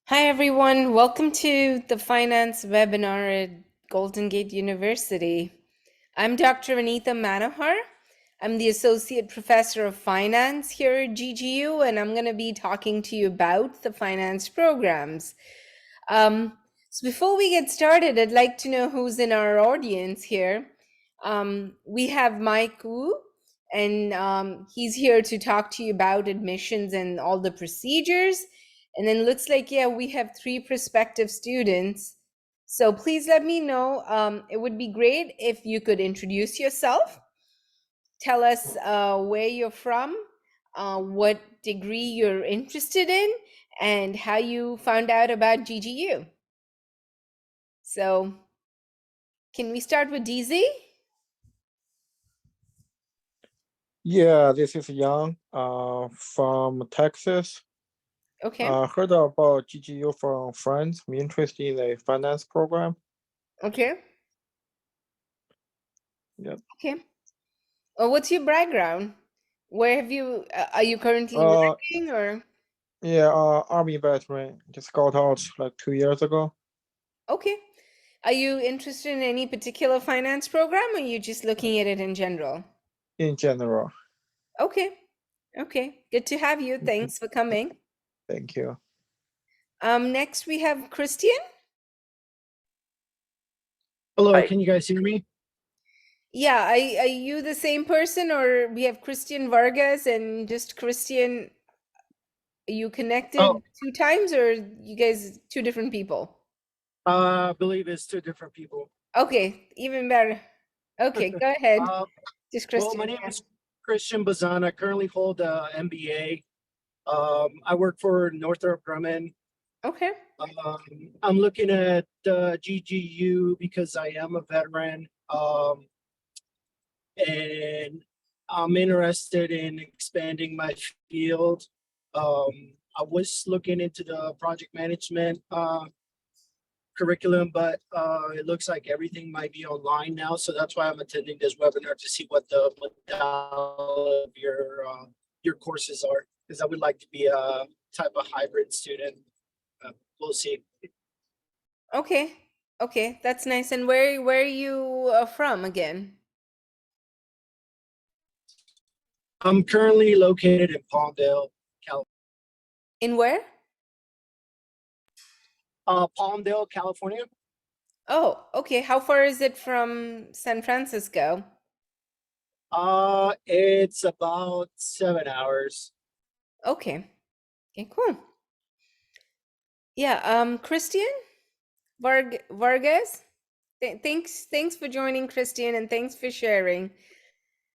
Hi, everyone. Welcome to the finance webinar at Golden Gate University. I'm Dr. Anita Manohar. I'm the Associate Professor of Finance here at GGU, and I'm going to be talking to you about the finance programs. So before we get started, I'd like to know who's in our audience here. We have Mike Wu, and he's here to talk to you about admissions and all the procedures. And then looks like, yeah, we have 3 prospective students. So please let me know. It would be great if you could introduce yourself, tell us where you're from, what degree you're interested in, and how you found out about GGU. So can we start with DZ? Yeah, this is Yang from Texas. Okay. Heard about GGU from friends. I'm interested in the finance program. Okay. Yep. Okay. What's your background? Where have you, are you currently working or? Yeah, Army veteran. Just got out like 2 years ago. Okay. Are you interested in any particular finance program, or are you just looking at it in general? In general. Okay. Okay. Good to have you. Thanks for coming. Thank you. Next we have Christian. Hello, Hi. can you guys hear me? Yeah, are you the same person, or we have Christian Vargas and just Christian? Are you connected 2 times, or you guys 2 different people? I believe it's 2 different people. Okay, even better. Okay, go ahead. Just Well, Christian. my name is Christian Bazan. I currently hold a MBA. I work for Northrop Grumman. Okay. I'm looking at GGU because I am a veteran, and I'm interested in expanding my field. I was looking into the project management curriculum, but it looks like everything might be online now. So that's why I'm attending this webinar to see what the modality of your courses are, because I would like to be a type of hybrid student. We'll see. Okay. Okay, that's nice. And where are you from again? I'm currently located in Palmdale, California. In where? Palmdale, California. Oh, okay. How far is it from San Francisco? It's about 7 hours. Okay. Okay, cool. Yeah, Christian Vargas. Thanks for joining, Christian, and thanks for sharing.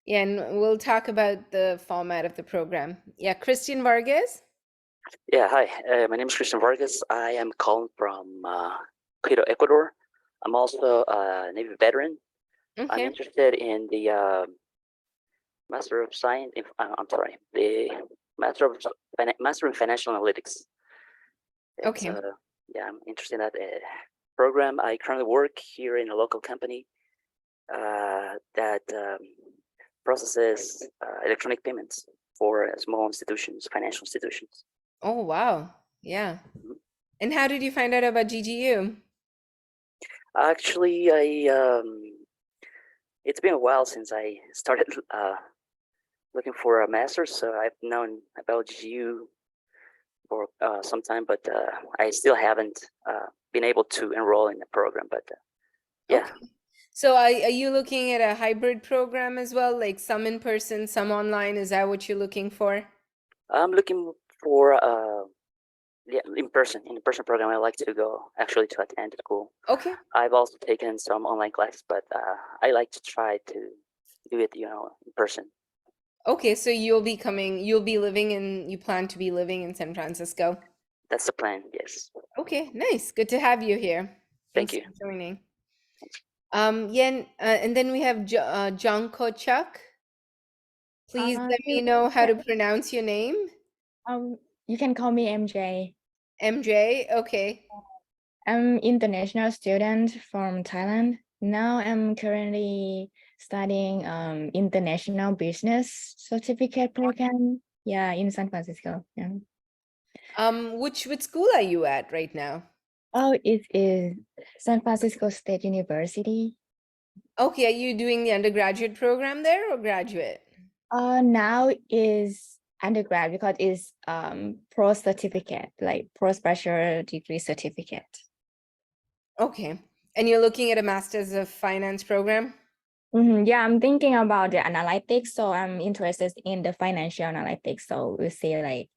Yeah, and we'll talk about the format of the program. Yeah, Christian Vargas. Yeah, hi. My name is Christian Vargas. I am calling from Quito, Ecuador. I'm also a Navy veteran. I'm Okay. interested in the Master of Science. I'm sorry, the Master in Financial Analytics. Okay. Yeah, I'm interested in that program. I currently work here in a local company that processes electronic payments for small institutions, financial institutions. Oh, wow. Yeah. And how did you find out about GGU? Actually, it's been a while since I started looking for a master's, so I've known about GGU for some time, but I still haven't been able to enroll in the program. But yeah, Okay. So are you looking at a hybrid program as well, like some in person, some online? Is that what you're looking for? I'm looking for in person program. I like to go actually to attend the school. Okay. I've also taken some online classes, but I like to try to do it, in person. Okay, so you plan to be living in San Francisco. That's the plan. Yes. Okay, nice. Good to have you here. Thank Thanks you. for joining. Yen, and then we have John Kochuk. Please let me know how to pronounce your name. You can call me MJ. MJ, okay. I'm international student from Thailand. Now I'm currently studying international business certificate program. Yeah, in San Francisco. Yeah. Which school are you at right now? Oh, it is San Francisco State University. Okay, are you doing the undergraduate program there or graduate? Now is undergrad because it's pro certificate, like postbachelor degree certificate. Okay. And you're looking at a Master's of Finance program? Yeah, I'm thinking about the analytics, so I'm interested in the financial analytics. So we'll see like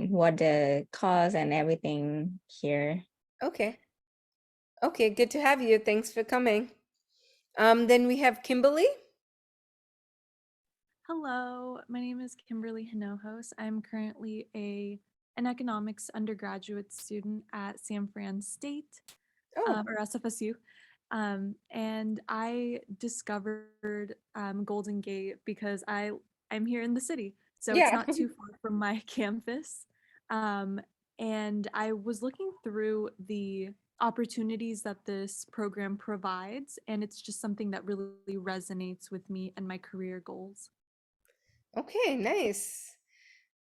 what the cost and everything here. Okay. Okay, good to have you. Thanks for coming. Then we have Kimberly. Hello, my name is Kimberly Hinojos. I'm currently an economics undergraduate student at San Fran State, Oh, or SFSU. And I discovered Golden Gate because I'm here in the city, so it's yeah. not too far from my campus. And I was looking through the opportunities that this program provides, and it's just something that really resonates with me and my career goals. Okay, nice.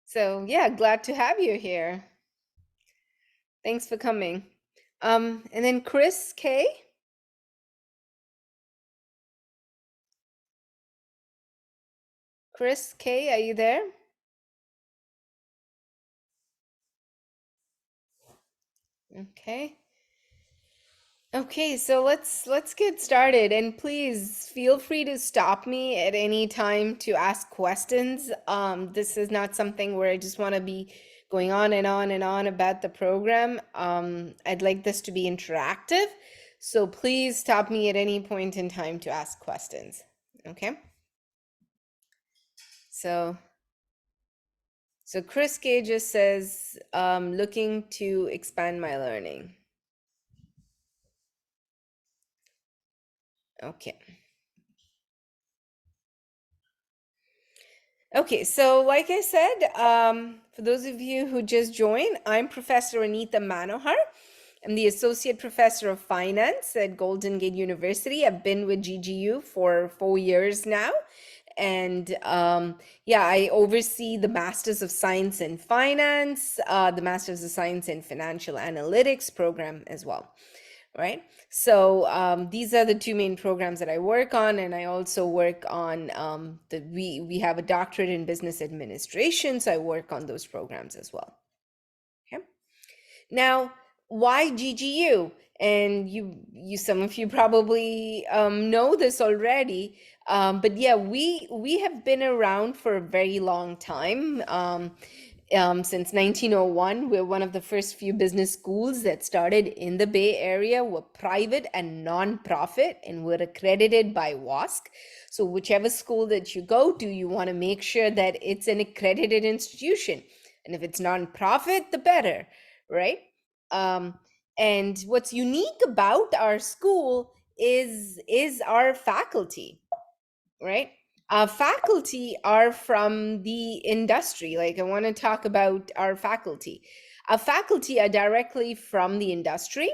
So yeah, glad to have you here. Thanks for coming. And then Chris K. Chris K, are you there? Okay. Okay, so let's get started, and please feel free to stop me at any time to ask questions. This is not something where I just want to be going on and on and on about the program. I'd like this to be interactive, so please stop me at any point in time to ask questions. Okay? So Chris K just says, looking to expand my learning. Okay. Okay, so like I said, for those of you who just joined, I'm Professor Anita Manohar. I'm the Associate Professor of Finance at Golden Gate University. I've been with GGU for 4 years now. And yeah, I oversee the Masters of Science in Finance, the Masters of Science in Financial Analytics program as well. Right. So these are the two main programs that I work on, and I also work on we have a doctorate in business administration, so I work on those programs as well. Okay. Now, why GGU? And you some of you probably know this already, but yeah, we have been around for a very long time. Since 1901, we're one of the first few business schools that started in the Bay Area. We're private and non-profit, and we're accredited by WASC. So whichever school that you go to, you want to make sure that it's an accredited institution. And if it's non-profit, the better, right? And what's unique about our school is our faculty, right? Our faculty are from the industry. Like, I want to talk about our faculty. Our faculty are directly from the industry.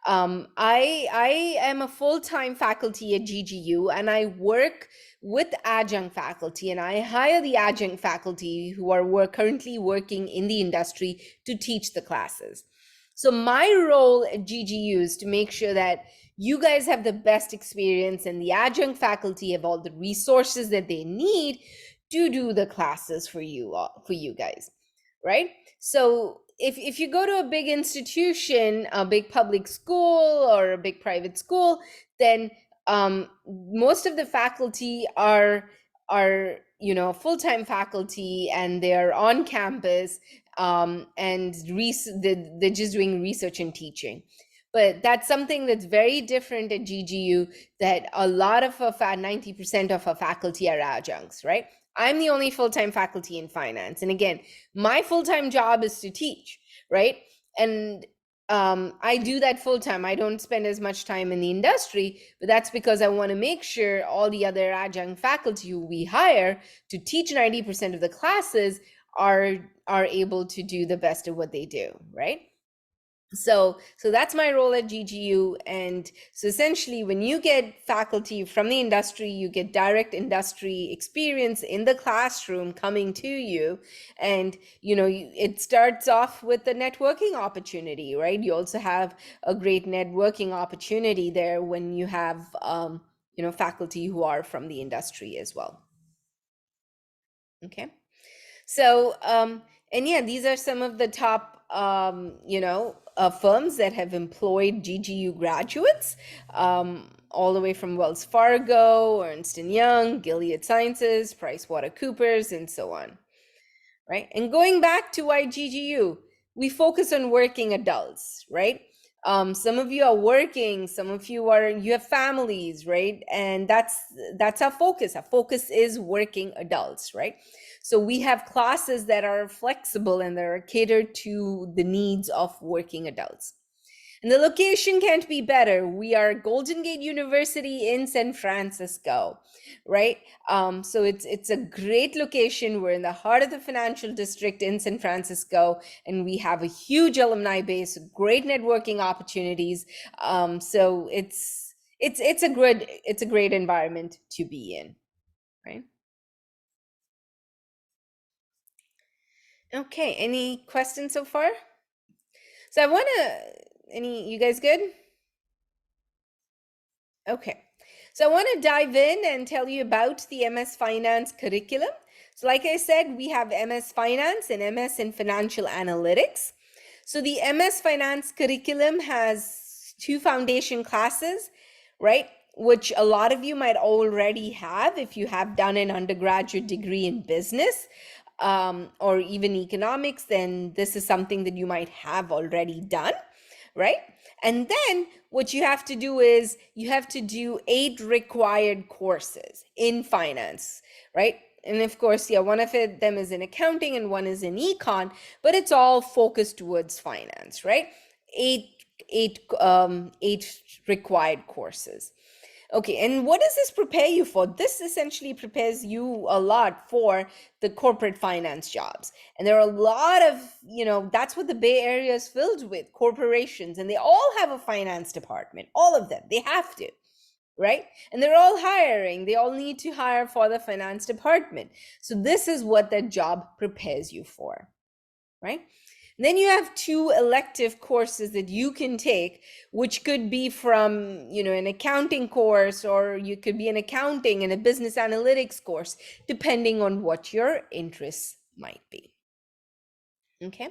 I am a full-time faculty at GGU, and I work with adjunct faculty, and I hire the adjunct faculty who are currently working in the industry to teach the classes. So my role at GGU is to make sure that you guys have the best experience and the adjunct faculty have all the resources that they need to do the classes for you guys, right? So if you go to a big institution, a big public school or a big private school, then most of the faculty are full-time faculty, and they're on campus, and they're just doing research and teaching. But that's something that's very different at GGU, that a lot of 90% of our faculty are adjuncts, right? I'm the only full-time faculty in finance. And again, my full-time job is to teach, right? And I do that full-time. I don't spend as much time in the industry, but that's because I want to make sure all the other adjunct faculty who we hire to teach 90% of the classes are able to do the best of what they do, right? So that's my role at GGU. And so essentially, when you get faculty from the industry, you get direct industry experience in the classroom coming to you. And, it starts off with the networking opportunity, right? You also have a great networking opportunity there when you have, faculty who are from the industry as well. Okay. So, and yeah, these are some of the top, firms that have employed GGU graduates, all the way from Wells Fargo, Ernst & Young, Gilead Sciences, PricewaterhouseCoopers, and so on, right? And going back to why GGU, we focus on working adults, right? Some of you are working, some of you have families, right? And that's our focus. Our focus is working adults, right? So we have classes that are flexible and that are catered to the needs of working adults. And the location can't be better. We are Golden Gate University in San Francisco, right? So it's a great location. We're in the heart of the financial district in San Francisco, and we have a huge alumni base, great networking opportunities. So it's a great environment to be in, right? Okay, any questions so far? So you guys good? Okay, so I want to dive in and tell you about the MS Finance curriculum. So like I said, we have MS Finance and MS in Financial Analytics. So the MS Finance curriculum has 2 foundation classes, right? Which a lot of you might already have if you have done an undergraduate degree in business. Or even economics, then this is something that you might have already done, right? And then what you have to do is you have to do 8 required courses in finance, right? And of course, yeah, one of them is in accounting and one is in econ, but it's all focused towards finance, right? 8 required courses. Okay, and what does this prepare you for? This essentially prepares you a lot for the corporate finance jobs. And there are a lot of, that's what the Bay Area is filled with, corporations, and they all have a finance department, all of them, they have to, right? And they're all hiring, they all need to hire for the finance department. So this is what that job prepares you for, right? Then you have 2 elective courses that you can take, which could be from, an accounting course, or you could be an accounting and a business analytics course, depending on what your interests might be. Okay.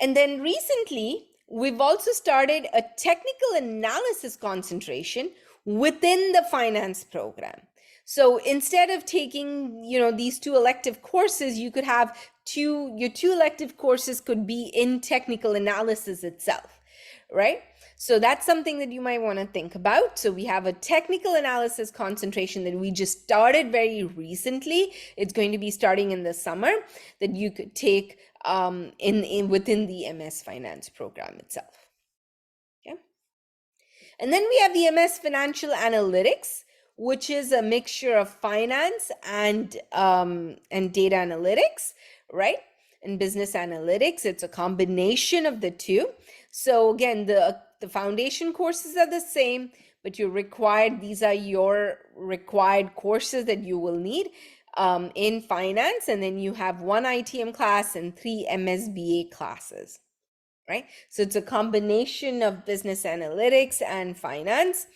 And then recently, we've also started a technical analysis concentration within the finance program. So instead of taking, these 2 elective courses, you could have your 2 elective courses could be in technical analysis itself, right? So that's something that you might want to think about. So we have a technical analysis concentration that we just started very recently. It's going to be starting in the summer, that you could take within the MS Finance program itself. Okay. And then we have the MS Financial Analytics, which is a mixture of finance and data analytics, right? And business analytics. It's a combination of the 2. So again, the foundation courses are the same, but these are your required courses that you will need in finance. And then you have 1 ITM class and 3 MSBA classes. right? So it's a combination of business analytics and finance.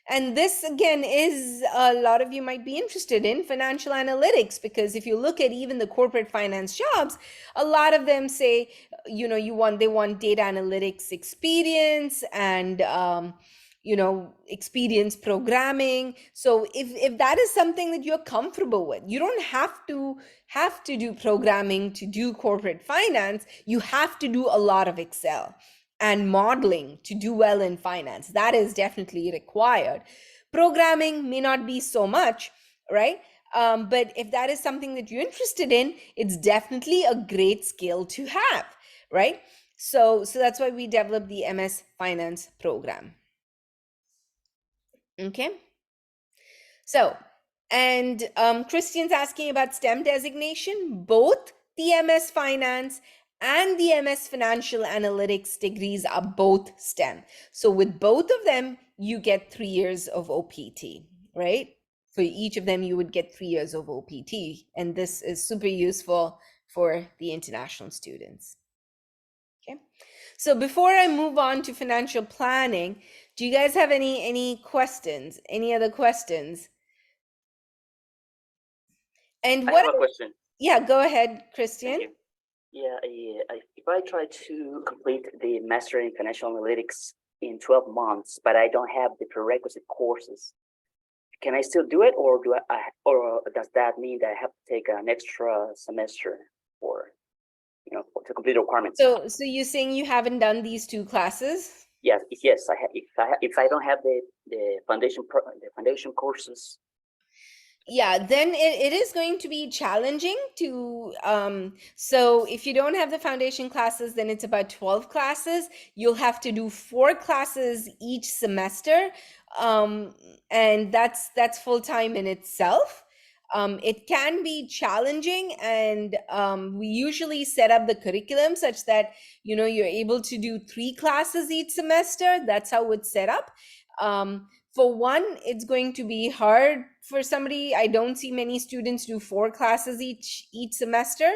And this, again, is a lot of you might be interested in financial analytics, because if you look at even the corporate finance jobs, a lot of them say, they want data analytics experience and, experience programming. So if that is something that you're comfortable with, you don't have to do programming to do corporate finance. You have to do a lot of Excel and modeling to do well in finance. That is definitely required. Programming may not be so much, right? But if that is something that you're interested in, it's definitely a great skill to have, right? So that's why we developed the MS Finance program. Okay. So, and Christian's asking about STEM designation. Both the MS Finance and the MS Financial Analytics degrees are both STEM. So with both of them, you get 3 years of OPT, right? For each of them, you would get 3 years of OPT. And this is super useful for the international students. Okay. So before I move on to financial planning, do you guys have any questions? Any other questions? And I what? have a question. Yeah, go ahead, Thank Christian. you. Yeah, if I try to complete the Master in Financial Analytics in 12 months, but I don't have the prerequisite courses, can I still do it, or or does that mean that I have to take an extra semester for, to complete the requirements? So you're saying you haven't done these 2 classes? Yes, I have. If I don't have the foundation courses. Yeah, then it is going to be challenging to, so if you don't have the foundation classes, then it's about 12 classes. You'll have to do 4 classes each semester. And that's full-time in itself. It can be challenging, and we usually set up the curriculum such that, you're able to do 3 classes each semester. That's how it's set up. For one, it's going to be hard for somebody. I don't see many students do 4 classes each semester,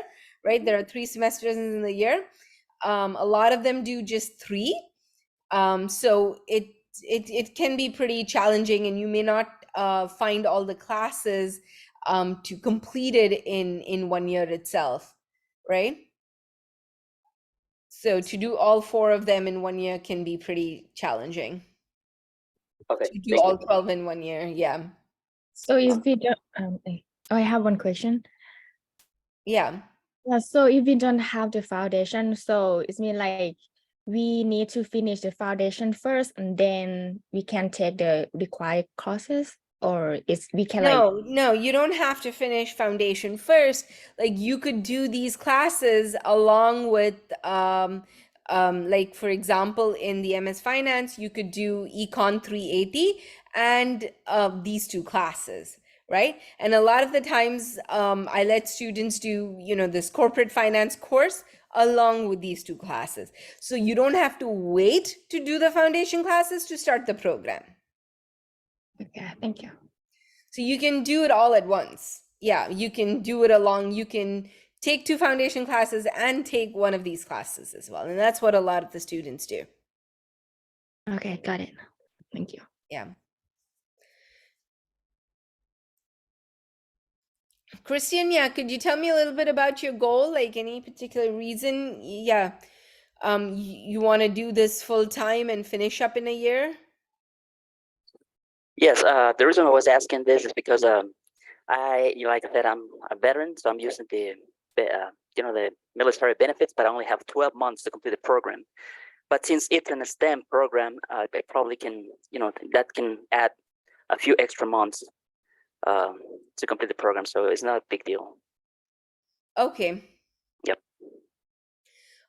right? There are 3 semesters in the year. A lot of them do just 3. So it can be pretty challenging, and you may not find all the classes to complete it in 1 year itself, right? So to do all 4 of them in 1 year can be pretty challenging. Okay. To do all 12 in 1 year, yeah. So if we don't, I have one question. Yeah. Yeah, so if we don't have the foundation, so it means like we need to finish the foundation first, and then we can take the required courses, or we can No, you don't have to finish foundation first. Like, you could do these classes along with, like, for example, in the MS Finance, you could do Econ 380 and these 2 classes, right? And a lot of the times, I let students do, this corporate finance course along with these 2 classes. So you don't have to wait to do the foundation classes to start the program. Okay, thank you. So you can do it all at once. Yeah, you can do it along. You can take 2 foundation classes and take one of these classes as well. And that's what a lot of the students do. Okay, got it. Thank you. Yeah. Christian, yeah, could you tell me a little bit about your goal? Like, any particular reason? Yeah. You want to do this full time and finish up in a year? Yes, the reason I was asking this is because like I said, I'm a veteran, so I'm using the military benefits, but I only have 12 months to complete the program. But since it's in a STEM program, I probably can, that can add a few extra months to complete the program, so it's not a big deal. Okay. Yep.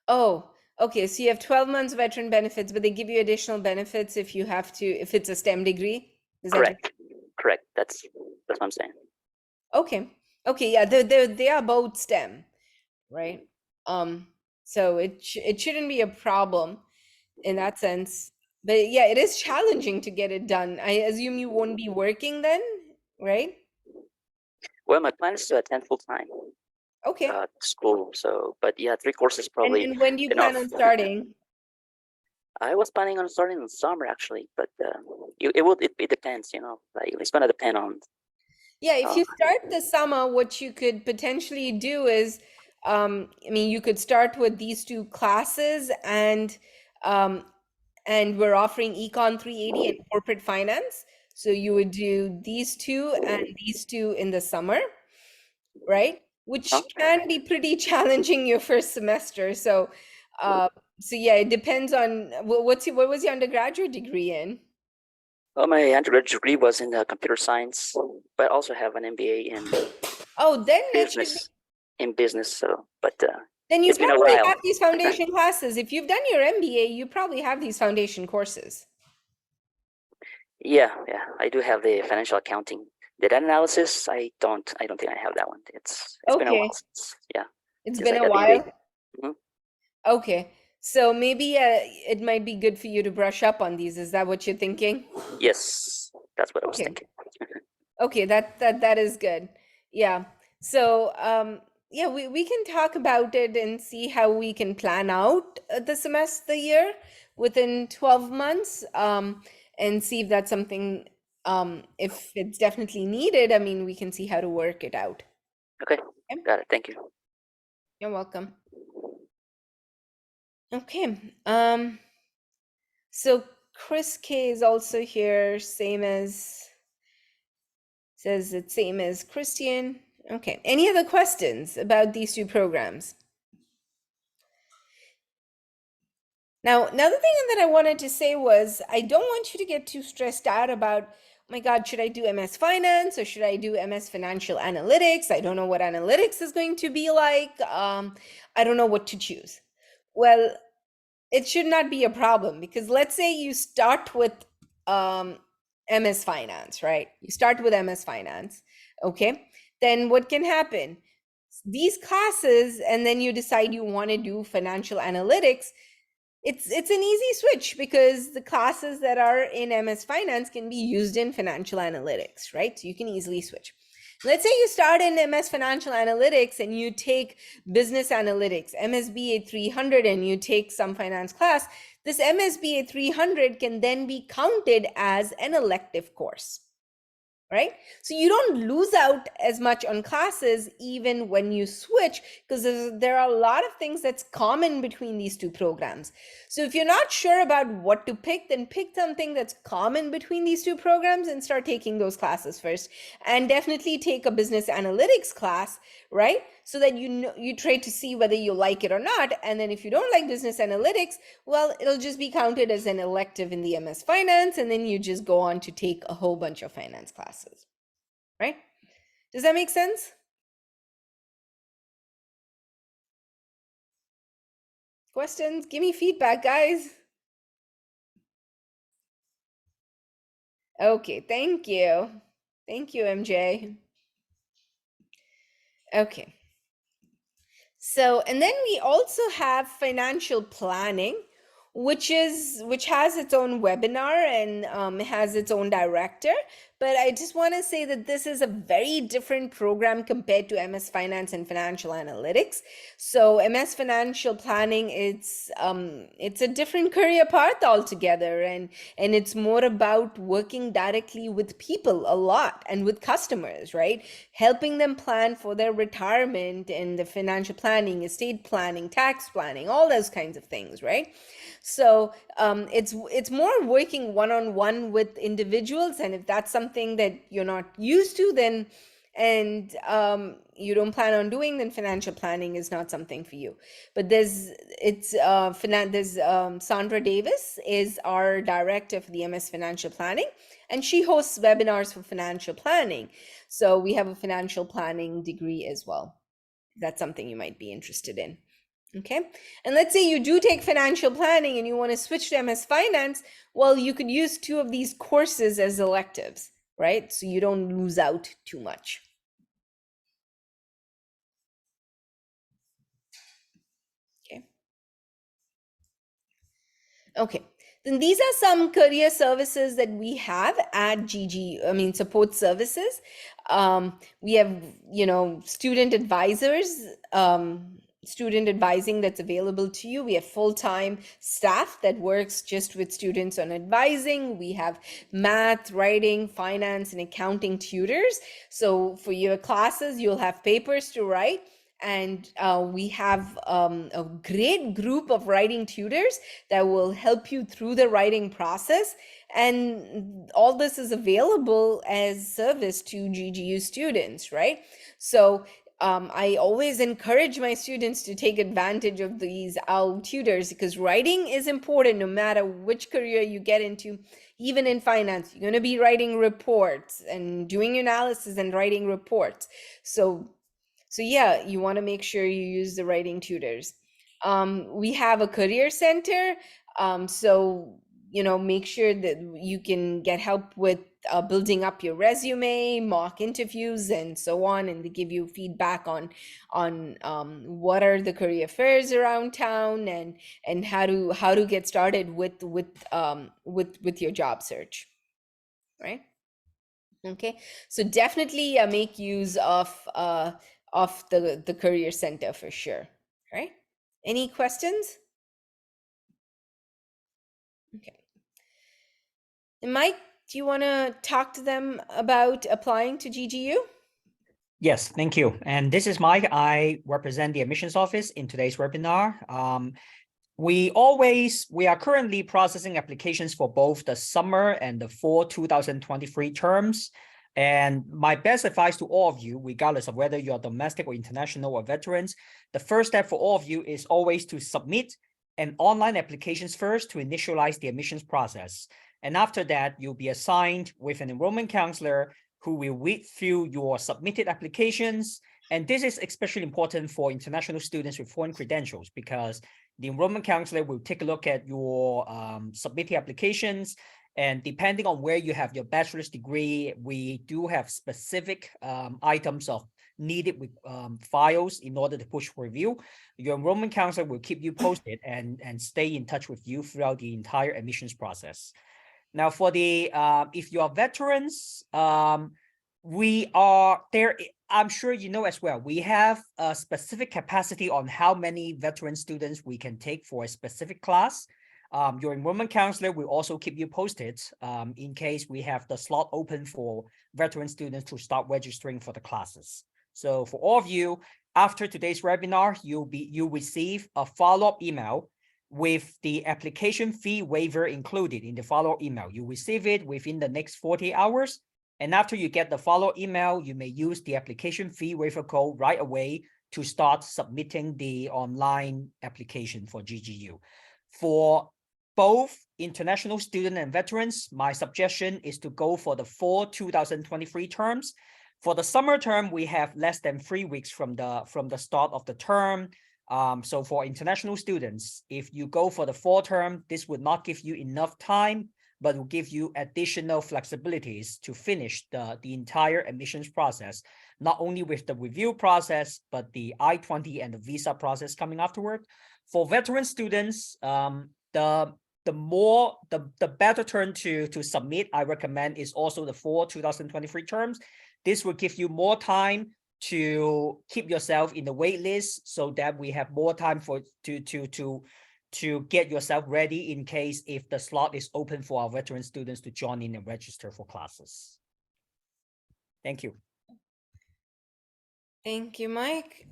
Oh, okay. So you have 12 months veteran benefits, but they give you additional benefits if it's a STEM degree. Is that Correct. Correct. That's what I'm saying. Okay. Okay. Yeah. They are both STEM, right? So it shouldn't be a problem in that sense. But yeah, it is challenging to get it done. I assume you won't be working then, right? Well, my plan is to attend full time. Okay. School. So, but yeah, 3 courses probably. And when do you enough. plan on starting? I was planning on starting in summer actually, but it depends, like it's gonna depend on. Yeah, if Uh, you start the summer, what you could potentially do is, I mean, you could start with these two classes, um, and we're offering Econ 380 and corporate finance. So you would do these two and these two in the summer, right? Which can be pretty challenging your first semester. So, yeah, it depends on what was your undergraduate degree in? well, my undergraduate degree was in computer science, but I also have an MBA in Oh, then it should be. business. So, but Then you it's been a probably while. have these foundation classes. If you've done your MBA, you probably have these foundation courses. Yeah, I do have the financial accounting. The data analysis, I don't think I have that one. It's been a Okay. while since, It's since been I a got the while. MBA. Mhm. Okay. So maybe it might be good for you to brush up on these. Is that what you're thinking? Yes, that's what I was Okay. thinking. Okay, that is good. Yeah. So yeah, we can talk about it and see how we can plan out the year within 12 months, and see if that's something, if it's definitely needed. I mean, we can see how to work it out. Okay, Okay. got it. Thank you. You're welcome. Okay. So Chris K is also here, says it's same as Christian. Okay. Any other questions about these two programs? Now, another thing that I wanted to say was I don't want you to get too stressed out about, oh my God, should I do MS Finance or should I do MS Financial Analytics? I don't know what analytics is going to be like. I don't know what to choose. Well, it should not be a problem, because let's say you start with MS Finance, right? You start with MS Finance, okay? Then what can happen? These classes, and then you decide you want to do financial analytics. It's an easy switch, because the classes that are in MS Finance can be used in financial analytics, right? So you can easily switch. Let's say you start in MS Financial Analytics and you take Business Analytics, MSBA 300, and you take some finance class. This MSBA 300 can then be counted as an elective course, right? So you don't lose out as much on classes even when you switch, because there are a lot of things that's common between these two programs. So if you're not sure about what to pick, then pick something that's common between these two programs and start taking those classes first. And definitely take a business analytics class, right? So that you try to see whether you like it or not. And then if you don't like business analytics, well, it'll just be counted as an elective in the MS Finance, and then you just go on to take a whole bunch of finance classes, right? Does that make sense? Questions? Give me feedback, guys. Okay, thank you. Thank you, MJ. Okay. So, and then we also have financial planning, which has its own webinar and has its own director. But I just want to say that this is a very different program compared to MS Finance and Financial Analytics. So MS Financial Planning, it's a different career path altogether, and it's more about working directly with people a lot and with customers, right? Helping them plan for their retirement and the financial planning, estate planning, tax planning, all those kinds of things, right? So it's more working one-on-one with individuals, and if that's something that you're not used to, then you don't plan on doing, then financial planning is not something for you. But there's Sandra Davis is our director for the MS Financial Planning, and she hosts webinars for financial planning. So we have a financial planning degree as well. That's something you might be interested in. Okay. And let's say you do take financial planning and you want to switch to MS Finance. Well, you could use two of these courses as electives, right? So you don't lose out too much. Okay. Okay. Then these are some career services that we have at GGU, support services. We have, student advisors. student advising that's available to you. We have full-time staff that works just with students on advising. We have math, writing, finance, and accounting tutors. So for your classes, you'll have papers to write. And we have a great group of writing tutors that will help you through the writing process. And all this is available as service to GGU students, right? So I always encourage my students to take advantage of these OWL tutors, because writing is important no matter which career you get into. Even in finance, you're going to be writing reports and doing analysis and writing reports. So yeah, you want to make sure you use the writing tutors. We have a career center. So, make sure that you can get help with building up your resume, mock interviews, and so on. And they give you feedback on what are the career fairs around town, and how to get started with your job search, right? Okay, so definitely make use of the career center for sure. Right? Any questions? Okay. And Mike, do you want to talk to them about applying to GGU? Yes, thank you. And this is Mike. I represent the admissions office in today's webinar. We are currently processing applications for both the summer and the fall 2023 terms. And my best advice to all of you, regardless of whether you're domestic or international or veterans, the first step for all of you is always to submit an online applications first to initialize the admissions process. And after that, you'll be assigned with an enrollment counselor who will read through your submitted applications. And this is especially important for international students with foreign credentials, because the enrollment counselor will take a look at your submitted applications. And depending on where you have your bachelor's degree, we do have specific items of needed with files in order to push for review. Your enrollment counselor will keep you posted and stay in touch with you throughout the entire admissions process. Now, for the if you are veterans, we are there. I'm sure you know as well, we have a specific capacity on how many veteran students we can take for a specific class. Your enrollment counselor will also keep you posted in case we have the slot open for veteran students to start registering for the classes. So for all of you, after today's webinar, you'll receive a follow-up email with the application fee waiver included in the follow-up email. You receive it within the next 40 hours. And after you get the follow-up email, you may use the application fee waiver code right away to start submitting the online application for GGU. For both international students and veterans, my suggestion is to go for the fall 2023 terms. For the summer term, we have less than 3 weeks from the start of the term. So for international students, if you go for the fall term, this would not give you enough time, but will give you additional flexibilities to finish the entire admissions process, not only with the review process, but the I-20 and the visa process coming afterward. For veteran students, the better term to submit, I recommend, is also the fall 2023 terms. This will give you more time to keep yourself in the wait list, so that we have more time to get yourself ready in case if the slot is open for our veteran students to join in and register for classes. Thank you. Thank you, Mike.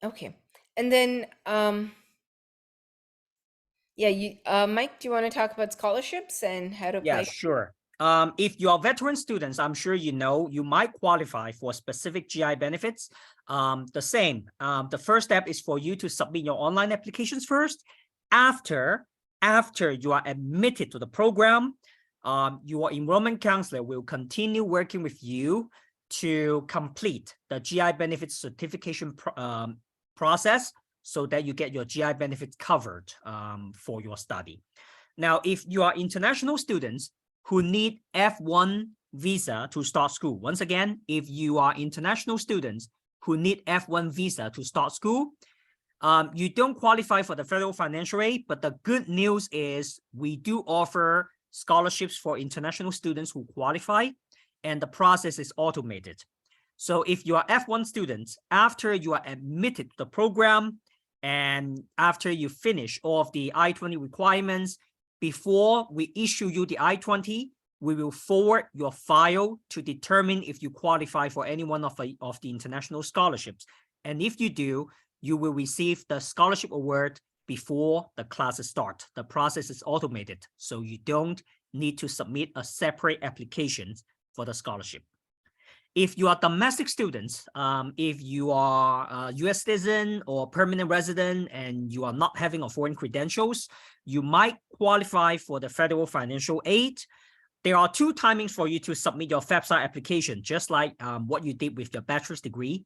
Okay, and then yeah, Mike, do you want to talk about scholarships and how to apply? Yeah, sure. If you are veteran students, I'm sure you know you might qualify for specific GI benefits. The first step is for you to submit your online applications first. After you are admitted to the program, your enrollment counselor will continue working with you to complete the GI benefits certification process, so that you get your GI benefits covered for your study. Now, if you are international students who need F1 visa to start school, once again, if you are international students who need F1 visa to start school, you don't qualify for the federal financial aid, but the good news is we do offer scholarships for international students who qualify, and the process is automated. So if you are F1 students, after you are admitted to the program and after you finish all of the I-20 requirements, before we issue you the I-20, we will forward your file to determine if you qualify for any one of the international scholarships. And if you do, you will receive the scholarship award before the classes start. The process is automated, so you don't need to submit a separate application for the scholarship. If you are domestic students, if you are a US citizen or permanent resident and you are not having a foreign credentials, you might qualify for the federal financial aid. There are 2 timings for you to submit your FAFSA application, just like what you did with your bachelor's degree.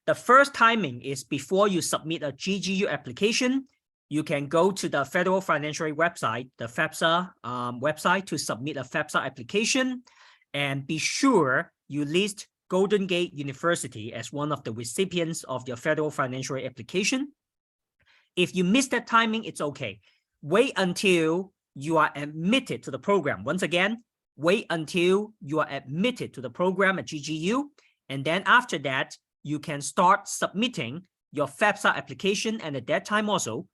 The first timing is before you submit a GGU application. You can go to the federal financial aid website, the FAFSA website, to submit a FAFSA application, and be sure you list Golden Gate University as one of the recipients of your federal financial aid application. If you miss that timing, it's okay. Wait until you are admitted to the program. Once again, wait until you are admitted to the program at GGU, and then after that, you can start submitting your FAFSA application, and at that time also,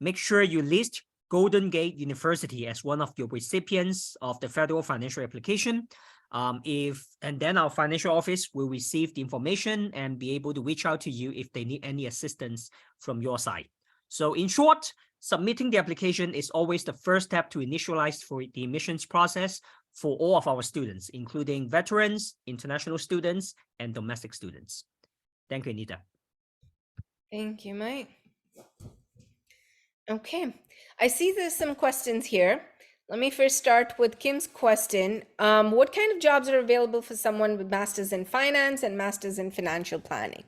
make sure you list Golden Gate University as one of your recipients of the federal financial application. And then our financial office will receive the information and be able to reach out to you if they need any assistance from your side. So in short, submitting the application is always the first step to initialize for the admissions process for all of our students, including veterans, international students, and domestic students. Thank you, Anita. Thank you, Mike. Okay, I see there's some questions here. Let me first start with Kim's question. What kind of jobs are available for someone with masters in finance and masters in financial planning?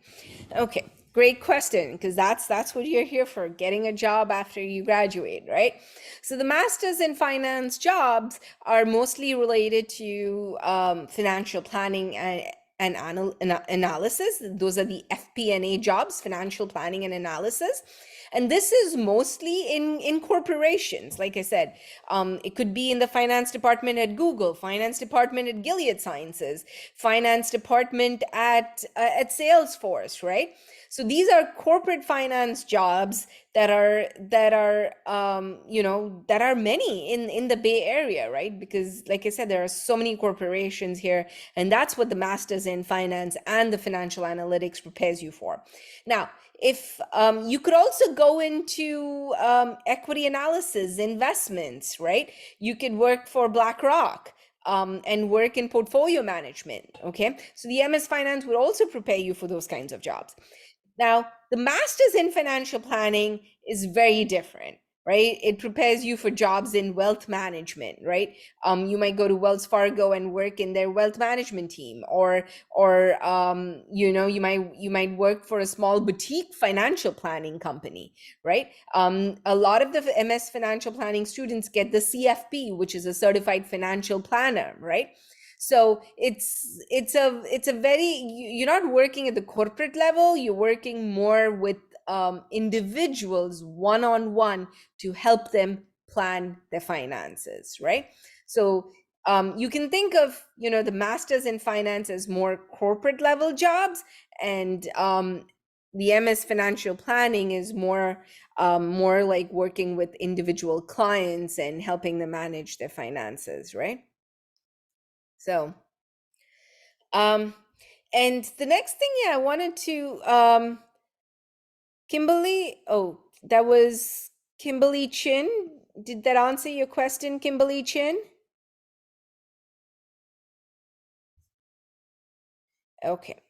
Okay, great question, because that's what you're here for, getting a job after you graduate, right? So the masters in finance jobs are mostly related to financial planning and analysis. Those are the FP&A jobs, financial planning and analysis. And this is mostly in corporations. Like I said, it could be in the finance department at Google, finance department at Gilead Sciences, finance department at Salesforce, right? So these are corporate finance jobs that are many in the Bay Area, right? Because like I said, there are so many corporations here, and that's what the masters in finance and the financial analytics prepares you for. Now, if you could also go into equity analysis, investments, right? You could work for BlackRock and work in portfolio management, okay? So the MS Finance would also prepare you for those kinds of jobs. Now, the master's in financial planning is very different, right? It prepares you for jobs in wealth management, right? You might go to Wells Fargo and work in their wealth management team, or you might work for a small boutique financial planning company, right? A lot of the MS financial planning students get the CFP, which is a certified financial planner, right? So it's a very, you're not working at the corporate level, you're working more with individuals one-on-one to help them plan their finances, right? So you can think of, the masters in finance as more corporate level jobs, and the MS financial planning is more like working with individual clients and helping them manage their finances, right? So, and the next thing, I wanted to, Kimberly, that was Kimberly Chin. Did that answer your question, Kimberly Chin? Okay.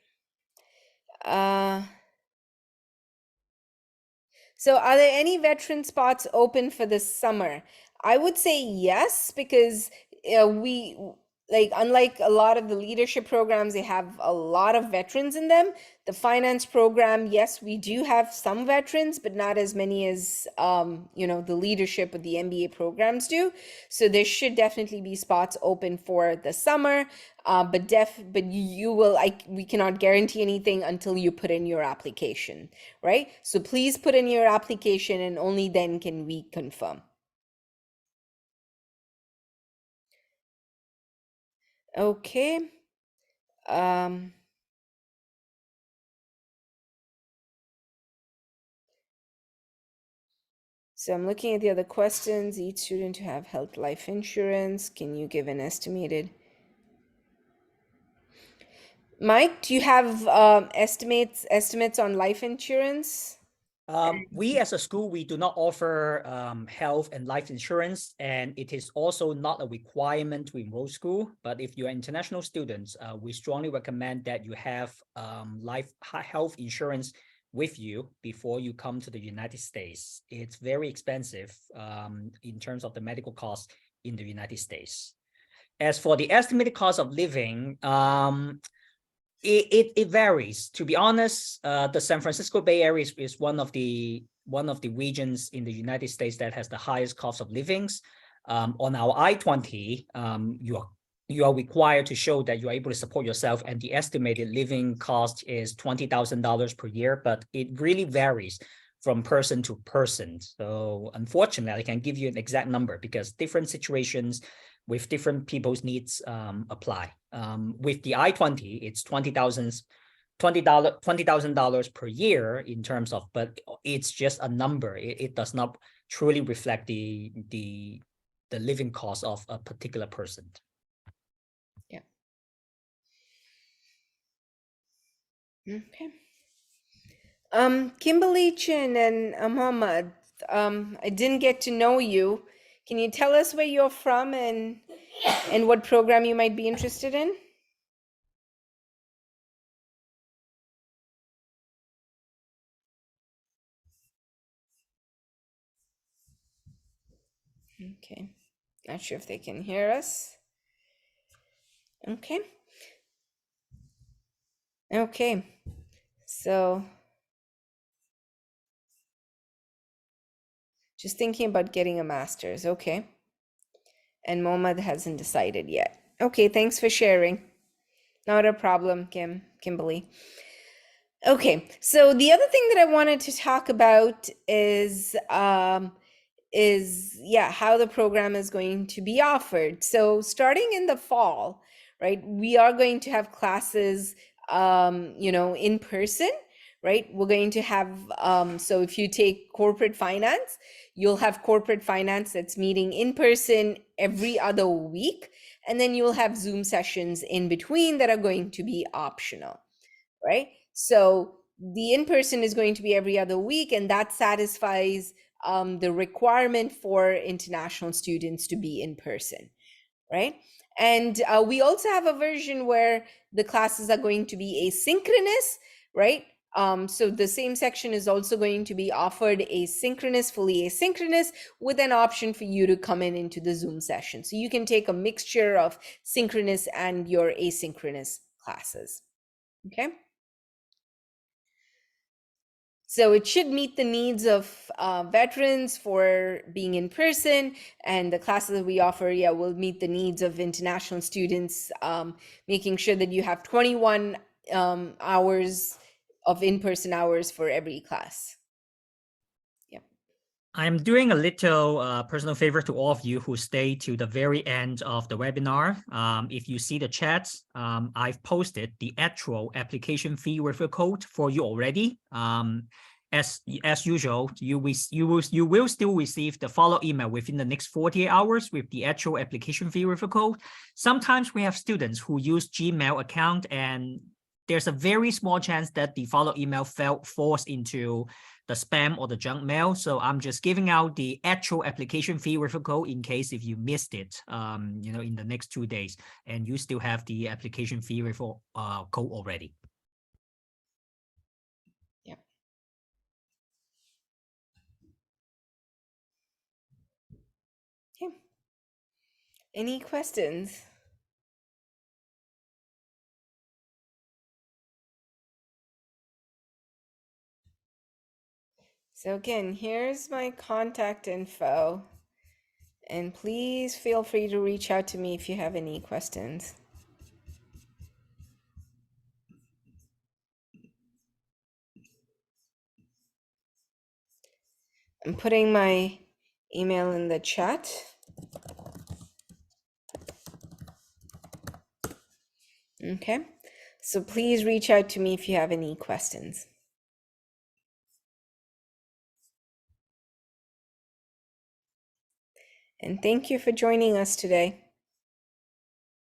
So are there any veteran spots open for this summer? I would say yes, because unlike a lot of the leadership programs, they have a lot of veterans in them. The finance program, yes, we do have some veterans, but not as many as the leadership of the MBA programs do. So there should definitely be spots open for the summer. But we cannot guarantee anything until you put in your application, right? So please put in your application, and only then can we confirm. Okay. So I'm looking at the other questions. Each student to have health life insurance. Can you give an estimated? Mike, do you have estimates on life insurance? We as a school, we do not offer health and life insurance, and it is also not a requirement to enroll school. But if you're international students, we strongly recommend that you have health insurance with you before you come to the United States. It's very expensive in terms of the medical costs in the United States. As for the estimated cost of living, it varies. To be honest, the San Francisco Bay Area is one of the regions in the United States that has the highest cost of livings. On our I-20, you are required to show that you are able to support yourself, and the estimated living cost is $20,000 per year, but it really varies from person to person. So unfortunately, I can't give you an exact number because different situations with different people's needs apply. With the I-20, it's $20,000 per year in terms of, but it's just a number. It does not truly reflect the living cost of a particular person. Yeah. Okay. Kimberly Chin and Muhammad, I didn't get to know you. Can you tell us where you're from and what program you might be interested in? Okay. Not sure if they can hear us. Okay. Okay. So just thinking about getting a master's. Okay. And Mohammad hasn't decided yet. Okay, thanks for sharing. Not a problem, Kimberly. Okay, so the other thing that I wanted to talk about is how the program is going to be offered. So starting in the fall, right, we are going to have classes in person, right? We're going to have so if you take corporate finance, you'll have corporate finance that's meeting in person every other week, and then you'll have Zoom sessions in between that are going to be optional, right? So the in-person is going to be every other week, and that satisfies the requirement for international students to be in person, right? And we also have a version where the classes are going to be asynchronous, right? So the same section is also going to be offered asynchronous, fully asynchronous, with an option for you to come into the Zoom session. So you can take a mixture of synchronous and your asynchronous classes, okay? So it should meet the needs of veterans for being in person, and the classes that we offer, will meet the needs of international students, making sure that you have 21 hours of in-person hours for every class. I'm doing a little personal favor to all of you who stay to the very end of the webinar. If you see the chat, I've posted the actual application fee referral code for you already. As usual, you will still receive the follow-up email within the next 48 hours with the actual application fee referral code. Sometimes we have students who use Gmail account, and there's a very small chance that the follow-up email falls into the spam or the junk mail. So I'm just giving out the actual application fee referral code in case if you missed it, in the next 2 days, and you still have the application fee referral code already. Yeah. Okay. Any questions? So again, here's my contact info, and please feel free to reach out to me if you have any questions. I'm putting my email in the chat. Okay, so please reach out to me if you have any questions. And thank you for joining us today.